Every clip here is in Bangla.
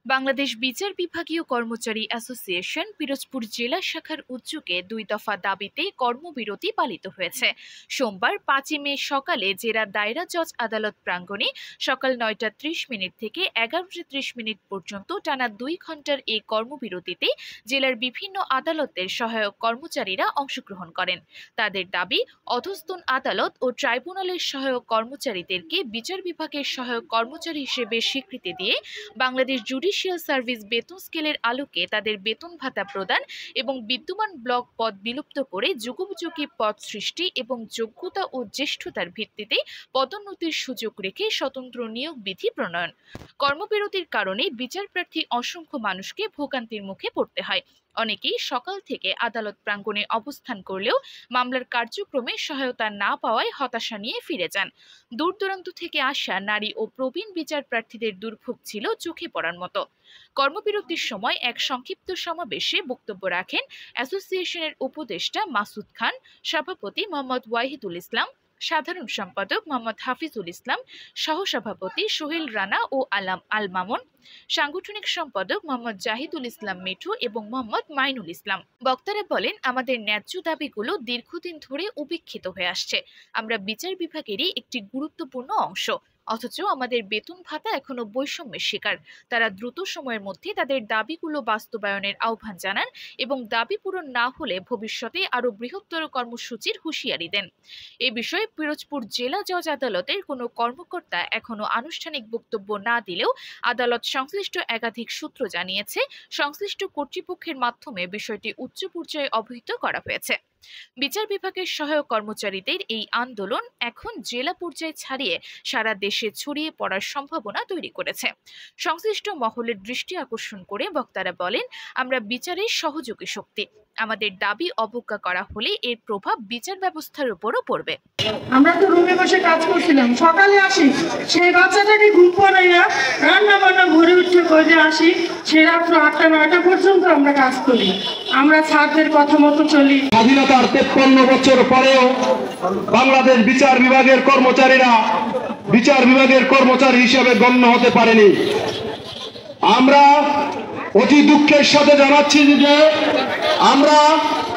বাংলাদেশ বিচার বিভাগীয় কর্মচারী অ্যাসোসিয়েশন পিরোজপুর জেলা শাখার উদ্যোগে ২ দফা দাবিতে কর্মবিরতি পালিত হয়েছে। সোমবার ৫ই মে সকালে জেলা দায়রা জজ আদালত প্রাঙ্গণে সকাল ৯টা ৩০ মিনিট থেকে ১১টা ৩০ মিনিট পর্যন্ত টানা ২ ঘন্টার এই কর্মবিরতিতে জেলার বিভিন্ন আদালতের সহায়ক কর্মচারীরা অংশগ্রহণ করেন। তাদের দাবি, অধস্তন আদালত ও ট্রাইব্যুনালের সহায়ক কর্মচারীদেরকে বিচার বিভাগের সহায়ক কর্মচারী হিসেবে স্বীকৃতি দিয়ে বাংলাদেশ জুডিশিয়াল সার্ভিস বেতন স্কেলের আলোকে তাদের বেতন ভাতা প্রদান এবং বিদ্যমান ব্লক পদ বিলুপ্ত করে যুগোপযোগী পদ সৃষ্টি এবং যোগ্যতা ও জ্যেষ্ঠতার ভিত্তিতে পদোন্নতির সুযোগ রেখে স্বতন্ত্র নিয়োগ বিধি প্রণয়ন। কর্মবিরতির কারণে বিচারপ্রার্থী অসংখ্য মানুষকে ভোগান্তির মুখে পড়তে হয়। অনেকেই সকাল থেকে আদালত প্রাঙ্গণে অবস্থান করলেও মামলার কার্যক্রমে সহায়তা না পাওয়ায় হতাশা নিয়ে ফিরে যান। দূর দূরান্ত থেকে আসা নারী ও প্রবীণ বিচার প্রার্থীদের দুর্ভোগ ছিল চোখে পড়ার মতো। কর্মবিরতির সময় এক সংক্ষিপ্ত সমাবেশে বক্তব্য রাখেন অ্যাসোসিয়েশনের উপদেষ্টা মাসুদ খান, সভাপতি মোহাম্মদ ওয়াহিদুল ইসলাম, সাধারণ সম্পাদক মোহাম্মদ হাফিজুল ইসলাম, সহসভাপতি সোহেল রানা ও আল মামুন, সাংগঠনিক সম্পাদক মোহাম্মদ জাহিদুল ইসলাম মিঠু এবং মোহাম্মদ মাইনুল ইসলাম। বক্তারা বলেন, আমাদের ন্যায্য দাবিগুলো দীর্ঘদিন ধরে উপেক্ষিত হয়ে আসছে। আমরা বিচার বিভাগেরই একটি গুরুত্বপূর্ণ অংশ, অথচ আমাদের বেতন ভাতা এখনো বৈষম্যের শিকার। তারা দ্রুত সময়ের মধ্যে তাদের দাবিগুলো বাস্তবায়নের আহ্বান জানান এবং দাবি পূরণ না হলে ভবিষ্যতে আরও বৃহত্তর কর্মসূচির হুঁশিয়ারি দেন। এ বিষয়ে পিরোজপুর জেলা জজ আদালতের কোনো কর্মকর্তা এখনো আনুষ্ঠানিক বক্তব্য না দিলেও আদালত সংশ্লিষ্ট একাধিক সূত্র জানিয়েছে, সংশ্লিষ্ট কর্তৃপক্ষের মাধ্যমে বিষয়টি উচ্চ পর্যায়ে অবহিত করা হয়েছে। বিচার বিভাগের সহায়ক কর্মচারীদের এই আন্দোলন এখন জেলা পর্যায়ে ছাড়িয়ে সারা দেশে ছড়িয়ে পড়ার সম্ভাবনা তৈরি করেছে। সংশ্লিষ্ট মহলের দৃষ্টি আকর্ষণ করে বক্তারা বলেন, আমরা বিচারের সহযোগী শক্তি। আমাদের দাবি অবজ্ঞা করা হলে এর প্রভাব বিচার ব্যবস্থার উপরও পড়বে। আমরা তো রুমে বসে কাজ করছিলাম, সকালে আসি, সেই বাচ্চাটাকে ঘুম পড়াইয়া রান্না বান্না ভরে উঠে করে আসি, সে রাত্র ৮টা ৯টা পর্যন্ত আমরা কাজ করি। আমরা ছাত্রদের কথা মতো চলি। স্বাধীনতার ৫৩ বছর পরেও বাংলাদেশ বিচার বিভাগের কর্মচারীরা বিচার বিভাগের কর্মচারী হিসেবে গণ্য হতে পারেনি। আমরা অতি দুঃখের সাথে জানাচ্ছি যে আমরা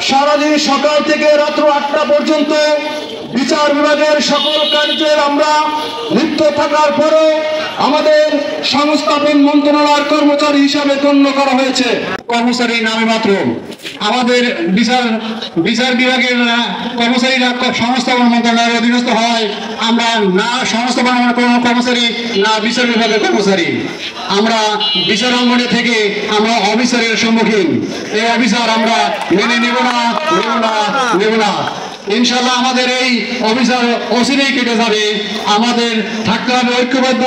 সারাদিন সকাল থেকে রাত্র ৮টা পর্যন্ত বিচার বিভাগের সকল কার্যের আমরা লিপ্ত থাকার পরে আমাদের সংস্থাপন মন্ত্রণালয়ের কর্মচারী হিসাবে গণ্য করা হয়েছে। কর্মচারী নামে মাত্র আমাদের বিচার বিভাগের কর্মচারীরা সংস্থাপন মন্ত্রণালয়ের অধীনস্থ হয়। আমরা না সংস্থাপন কর্মচারী না বিচার বিভাগের কর্মচারী। আমরা বিচার অঙ্গনে থেকে আমরা অফিসারের সম্মুখীন। এই অফিসার আমরা মেনে নেব না। ইনশাল্লাহ আমাদের এই অফিসার অচিরেই কেটে যাবে। আমাদের থাকতে হবে ঐক্যবদ্ধ।